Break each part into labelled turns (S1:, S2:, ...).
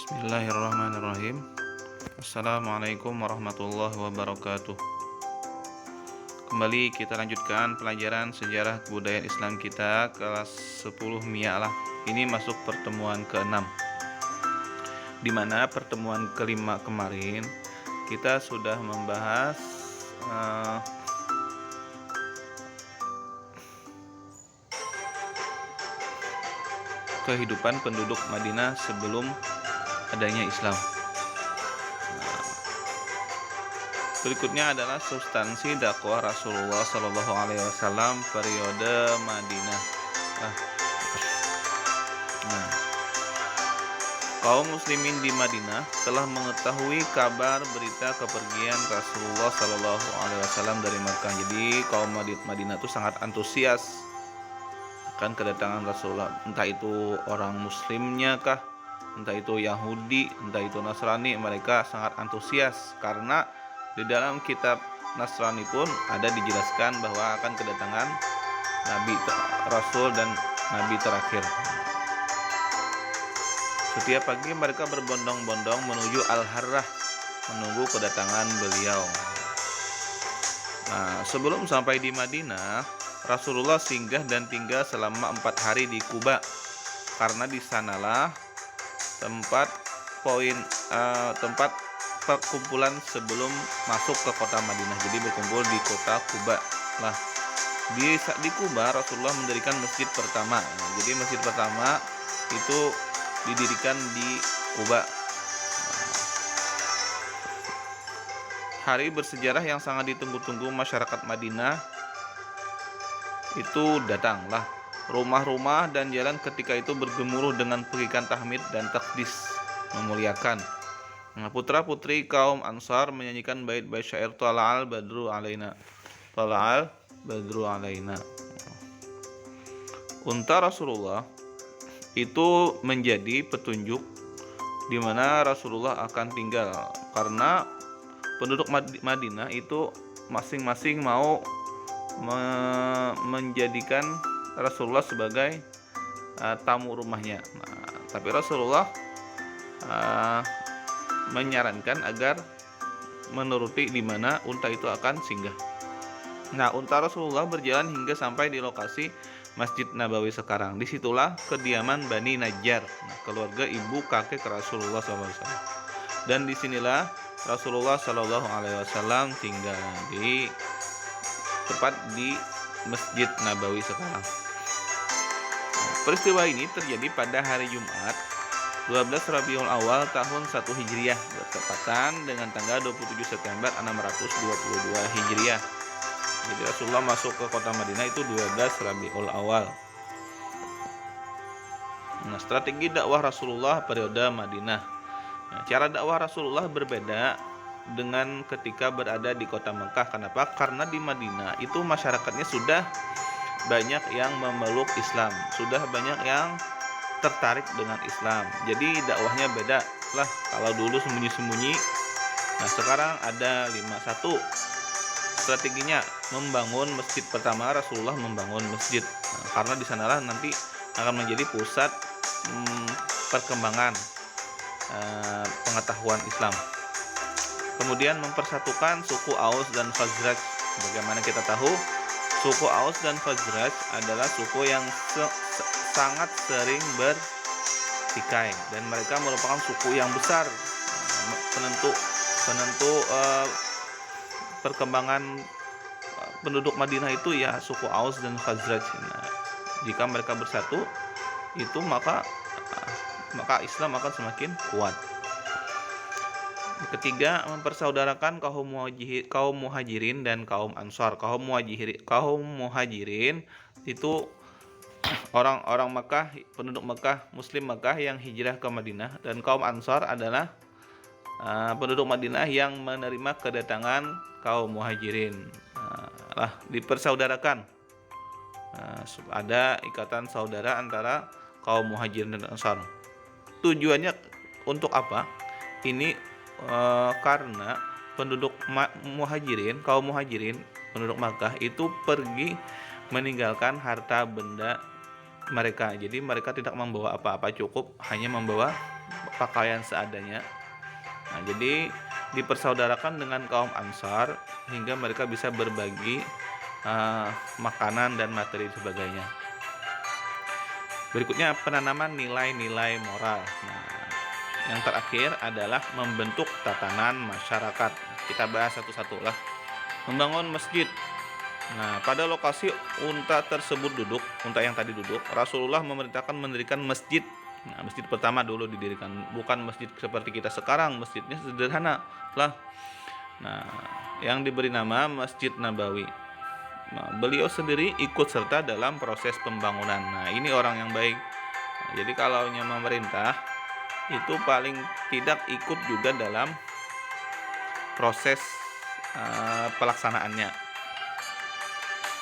S1: Bismillahirrahmanirrahim. Assalamualaikum warahmatullahi wabarakatuh. Kembali kita lanjutkan pelajaran sejarah kebudayaan Islam kita kelas 10 Mi'alah. Ini masuk pertemuan ke-6, di mana pertemuan kelima kemarin kita sudah membahas kehidupan penduduk Madinah sebelum adanya Islam. Berikutnya adalah substansi dakwah Rasulullah Shallallahu Alaihi Wasallam periode Madinah. Kaum muslimin di Madinah telah mengetahui kabar berita kepergian Rasulullah Shallallahu Alaihi Wasallam dari Makkah. Jadi kaum Madinah itu sangat antusias akan kedatangan Rasulullah. Entah itu orang Muslimnya kah, entah itu Yahudi, entah itu Nasrani, mereka sangat antusias karena di dalam kitab Nasrani pun ada dijelaskan bahwa akan kedatangan Nabi Rasul dan Nabi terakhir. Setiap pagi mereka berbondong-bondong menuju Al-Harrah menunggu kedatangan beliau. Sebelum sampai di Madinah, Rasulullah singgah dan tinggal selama 4 hari di Quba, karena di sanalah tempat perkumpulan sebelum masuk ke kota Madinah. Jadi berkumpul di kota Quba lah. Di Quba Rasulullah mendirikan masjid pertama. Jadi masjid pertama itu didirikan di Quba. Hari bersejarah yang sangat ditunggu-tunggu masyarakat Madinah itu datanglah. Rumah-rumah dan jalan ketika itu bergemuruh dengan perikan tahmid dan takdis, memuliakan. Putra-putri kaum Ansar menyanyikan bait-bait syair Tala'al Badru Alaina. Tala'al Badru Alaina. Unta Rasulullah itu menjadi petunjuk di mana Rasulullah akan tinggal, karena penduduk Madinah itu masing-masing mau menjadikan Rasulullah sebagai tamu rumahnya. Tapi Rasulullah menyarankan agar menuruti di mana unta itu akan singgah. Unta Rasulullah berjalan hingga sampai di lokasi Masjid Nabawi sekarang. Disitulah kediaman Bani Najjar, keluarga ibu kakek Rasulullah SAW. Dan disinilah Rasulullah SAW tinggal, tepat di Masjid Nabawi sekarang. Peristiwa ini terjadi pada hari Jumat 12 Rabiul Awal tahun 1 Hijriah, bertepatan dengan tanggal 27 September 622 Hijriah. Jadi Rasulullah masuk ke kota Madinah itu 12 Rabiul Awal. Strategi dakwah Rasulullah periode Madinah. Cara dakwah Rasulullah berbeda dengan ketika berada di kota Mekah. Kenapa? Karena di Madinah itu masyarakatnya sudah banyak yang memeluk Islam, sudah banyak yang tertarik dengan Islam. Jadi dakwahnya beda lah. Kalau dulu sembunyi-sembunyi, sekarang ada 1 strateginya membangun masjid pertama. Rasulullah membangun masjid karena di sanalah nanti akan menjadi pusat perkembangan pengetahuan Islam. Kemudian mempersatukan suku Aus dan Khazraj. Bagaimana kita tahu, suku Aus dan Khazraj adalah suku yang sangat sering bertikai, dan mereka merupakan suku yang besar, penentu perkembangan penduduk Madinah itu ya suku Aus dan Khazraj. Jika mereka bersatu itu maka Islam akan semakin kuat. Ketiga, mempersaudarakan kaum muhajirin dan kaum ansar. Kaum muhajirin itu orang-orang Mekah, penduduk Mekah, Muslim Mekah yang hijrah ke Madinah, dan kaum ansar adalah penduduk Madinah yang menerima kedatangan kaum muhajirin. Dipersaudarakan. Ada ikatan saudara antara kaum muhajirin dan ansar. Tujuannya untuk apa? Ini karena penduduk kaum muhajirin, penduduk Makkah itu pergi meninggalkan harta benda mereka. Jadi mereka tidak membawa apa-apa, cukup hanya membawa pakaian seadanya. Nah, jadi dipersaudarakan dengan kaum Ansar hingga mereka bisa berbagi makanan dan materi sebagainya. Berikutnya penanaman nilai-nilai moral. Nah, yang terakhir adalah membentuk tatanan masyarakat. Kita bahas satu-satu lah. Membangun masjid. Nah, pada lokasi unta tersebut duduk, unta yang tadi duduk, Rasulullah memerintahkan mendirikan masjid. Nah, masjid pertama dulu didirikan, bukan masjid seperti kita sekarang, masjidnya sederhana lah. Nah, yang diberi nama Masjid Nabawi. Nah, beliau sendiri ikut serta dalam proses pembangunan. Nah, ini orang yang baik. Nah, jadi kalau memerintah itu paling tidak ikut juga dalam proses pelaksanaannya.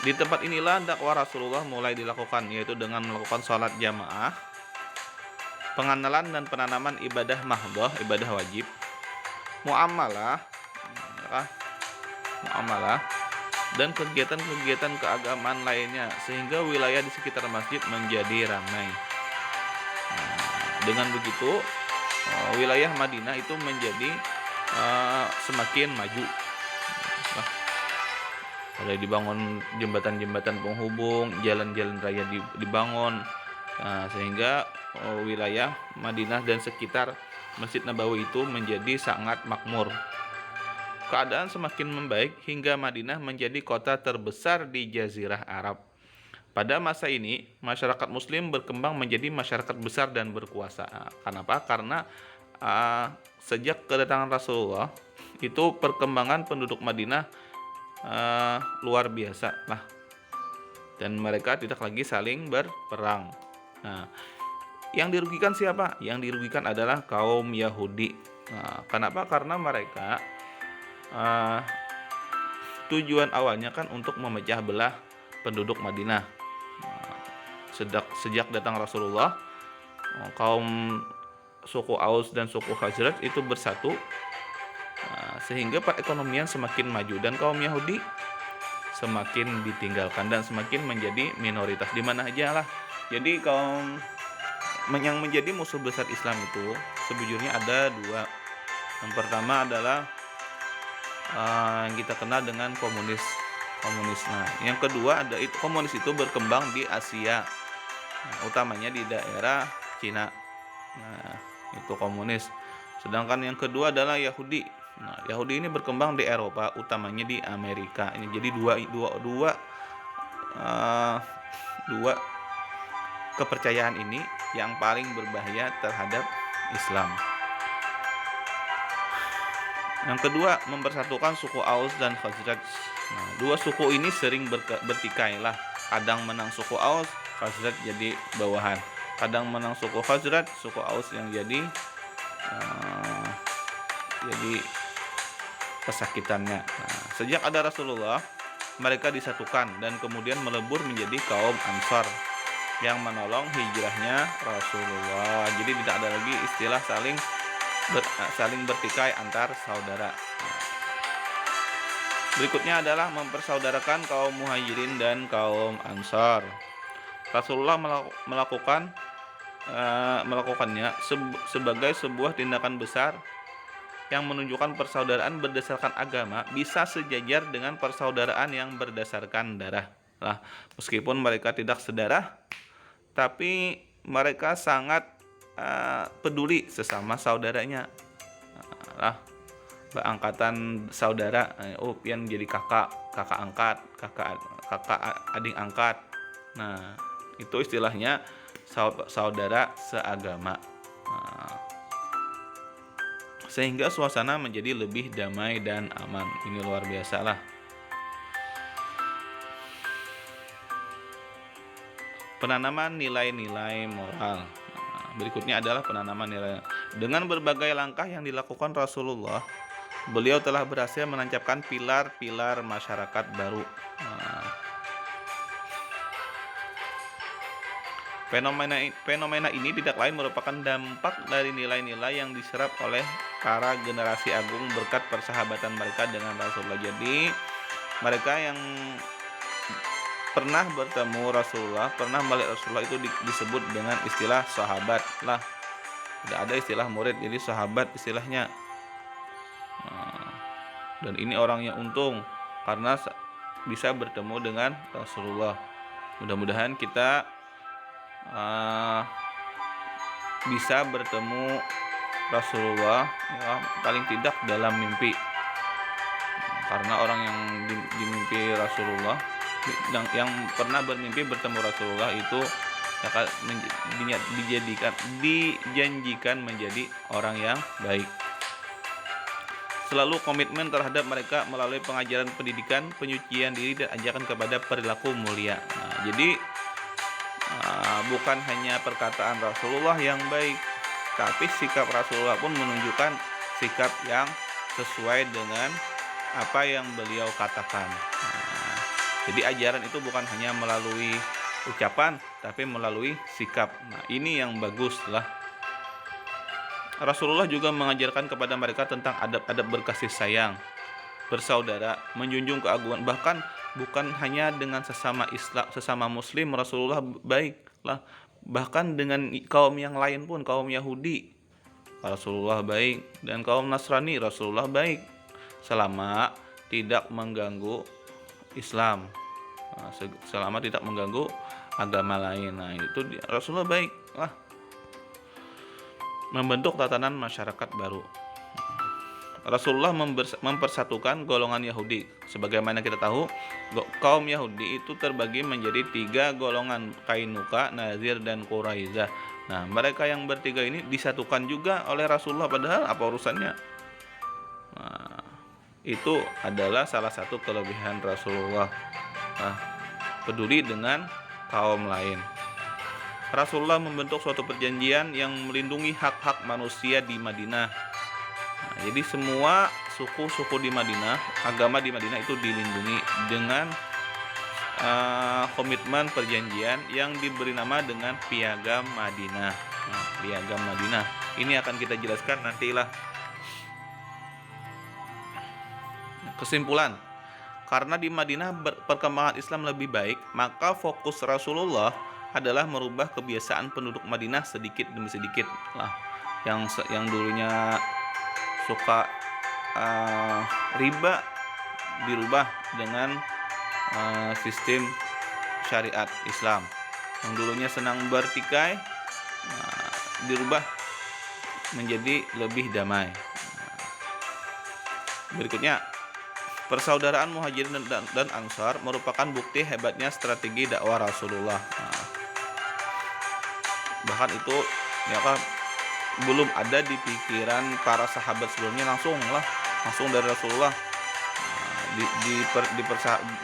S1: Di tempat inilah dakwah Rasulullah mulai dilakukan, yaitu dengan melakukan sholat jamaah, pengenalan dan penanaman ibadah mahdhah, ibadah wajib, muamalah, dan kegiatan-kegiatan keagamaan lainnya, sehingga wilayah di sekitar masjid menjadi ramai. Dengan begitu wilayah Madinah itu menjadi semakin maju. Ada dibangun jembatan-jembatan penghubung, jalan-jalan raya dibangun, sehingga wilayah Madinah dan sekitar Masjid Nabawi itu menjadi sangat makmur. Keadaan semakin membaik hingga Madinah menjadi kota terbesar di Jazirah Arab. Pada masa ini, masyarakat Muslim berkembang menjadi masyarakat besar dan berkuasa. Kenapa? Karena sejak kedatangan Rasulullah, itu perkembangan penduduk Madinah luar biasa lah. Dan mereka tidak lagi saling berperang. Nah, yang dirugikan siapa? Yang dirugikan adalah kaum Yahudi. Nah, kenapa? Karena mereka tujuan awalnya kan untuk memecah belah penduduk Madinah. Sejak datang Rasulullah, kaum suku Aus dan suku Khazraj itu bersatu, sehingga perekonomian semakin maju dan kaum Yahudi semakin ditinggalkan dan semakin menjadi minoritas di mana aja lah. Jadi kaum yang menjadi musuh besar Islam itu sejujurnya ada dua. Yang pertama adalah yang kita kenal dengan komunis. Nah, yang kedua ada komunis itu berkembang di Asia, utamanya di daerah Cina. Nah, itu komunis. Sedangkan yang kedua adalah Yahudi. Nah, Yahudi ini berkembang di Eropa, utamanya di Amerika. Ini jadi dua kepercayaan ini yang paling berbahaya terhadap Islam. Yang kedua, mempersatukan suku Aus dan Khazraj. Nah, dua suku ini sering bertikai lah. Kadang menang suku Aus, Khazraj jadi bawahan. Kadang menang suku Khazraj, suku Aus yang jadi pesakitannya. Nah, sejak ada Rasulullah, mereka disatukan dan kemudian melebur menjadi kaum Ansar yang menolong hijrahnya Rasulullah. Jadi tidak ada lagi istilah saling bertikai antar saudara. Berikutnya adalah mempersaudarakan kaum Muhajirin dan kaum Ansar. Rasulullah melakukannya sebagai sebuah tindakan besar yang menunjukkan persaudaraan berdasarkan agama bisa sejajar dengan persaudaraan yang berdasarkan darah. Lah, meskipun mereka tidak sedarah, tapi mereka sangat peduli sesama saudaranya. Lah, angkatan saudara, yang jadi kakak angkat, kakak adik angkat. Nah, itu istilahnya saudara seagama. Nah, sehingga suasana menjadi lebih damai dan aman. Ini luar biasa lah. Penanaman nilai-nilai moral. Berikutnya adalah penanaman nilai. Dengan berbagai langkah yang dilakukan Rasulullah, beliau telah berhasil menancapkan pilar-pilar masyarakat baru. Fenomena ini tidak lain merupakan dampak dari nilai-nilai yang diserap oleh para generasi agung berkat persahabatan mereka dengan Rasulullah. Jadi mereka yang pernah bertemu Rasulullah, pernah melihat Rasulullah itu disebut dengan istilah sahabat lah. Tidak ada istilah murid, jadi sahabat istilahnya. Dan ini orang yang untung karena bisa bertemu dengan Rasulullah. Mudah-mudahan kita bisa bertemu Rasulullah ya, paling tidak dalam mimpi. Karena orang yang dimimpi Rasulullah, yang pernah bermimpi bertemu Rasulullah itu akan dijanjikan menjadi orang yang baik. Selalu komitmen terhadap mereka melalui pengajaran pendidikan, penyucian diri, dan ajakan kepada perilaku mulia. Nah, jadi bukan hanya perkataan Rasulullah yang baik, tapi sikap Rasulullah pun menunjukkan sikap yang sesuai dengan apa yang beliau katakan. Nah, jadi ajaran itu bukan hanya melalui ucapan, tapi melalui sikap. Nah, ini yang bagus lah. Rasulullah juga mengajarkan kepada mereka tentang adab-adab berkasih sayang, bersaudara, menjunjung keagungan, bahkan bukan hanya dengan sesama muslim Rasulullah baik lah, bahkan dengan kaum yang lain pun, kaum Yahudi Rasulullah baik, dan kaum Nasrani Rasulullah baik selama tidak mengganggu Islam, selama tidak mengganggu agama lain. Nah, itu Rasulullah baik lah. Membentuk tatanan masyarakat baru. Rasulullah mempersatukan golongan Yahudi. Sebagaimana kita tahu, kaum Yahudi itu terbagi menjadi 3 golongan, Kainuka, Nazir, dan Quraizah. Nah, mereka yang bertiga ini disatukan juga oleh Rasulullah, padahal apa urusannya? Nah, itu adalah salah satu kelebihan Rasulullah. Nah, peduli dengan kaum lain. Rasulullah membentuk suatu perjanjian yang melindungi hak-hak manusia di Madinah. Nah, jadi semua suku-suku di Madinah, agama di Madinah itu dilindungi dengan komitmen perjanjian yang diberi nama dengan Piagam Madinah. Nah, Piagam Madinah ini akan kita jelaskan nantilah. Kesimpulan, karena di Madinah perkembangan Islam lebih baik, maka fokus Rasulullah adalah merubah kebiasaan penduduk Madinah sedikit demi sedikit lah. Yang dulunya suka riba dirubah dengan sistem syariat Islam. Yang dulunya senang bertikai dirubah menjadi lebih damai. Berikutnya, persaudaraan Muhajirin dan Ansar merupakan bukti hebatnya strategi dakwah Rasulullah. Bahkan itu ya kan belum ada di pikiran para sahabat sebelumnya, langsung dari Rasulullah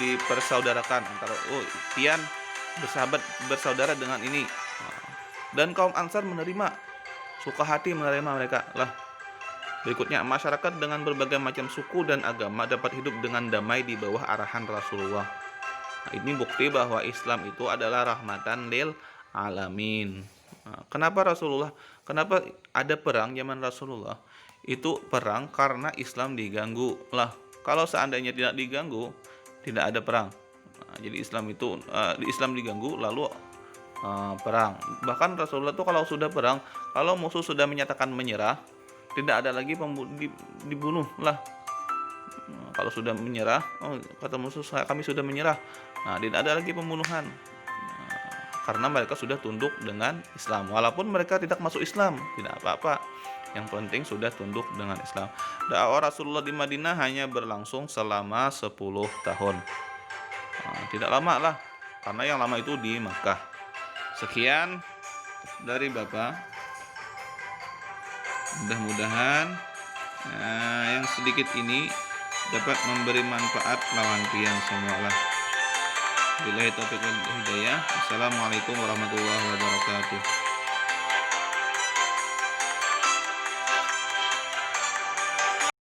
S1: dipersaudarakan antara pian bersaudara dengan ini. Dan kaum Ansar menerima, suka hati menerima mereka lah. Berikutnya, masyarakat dengan berbagai macam suku dan agama dapat hidup dengan damai di bawah arahan Rasulullah. Nah, ini bukti bahwa Islam itu adalah rahmatan lil alamin. Nah, kenapa ada perang zaman Rasulullah? Itu perang karena Islam diganggu lah. Kalau seandainya tidak diganggu, tidak ada perang. Nah, jadi Islam diganggu lalu perang. Bahkan Rasulullah itu kalau sudah perang, kalau musuh sudah menyatakan menyerah, tidak ada lagi dibunuh lah. Nah, kalau sudah menyerah, kata musuh kami sudah menyerah. Nah, tidak ada lagi pembunuhan. Karena mereka sudah tunduk dengan Islam. Walaupun mereka tidak masuk Islam, tidak apa-apa. Yang penting sudah tunduk dengan Islam. Dakwah Rasulullah di Madinah hanya berlangsung selama 10 tahun. Nah, tidak lama lah, karena yang lama itu di Makkah. Sekian dari Bapak. Mudah-mudahan yang sedikit ini dapat memberi manfaat lawan pian semualah. Billahi taufiq wal hidayah. Assalamualaikum warahmatullahi wabarakatuh.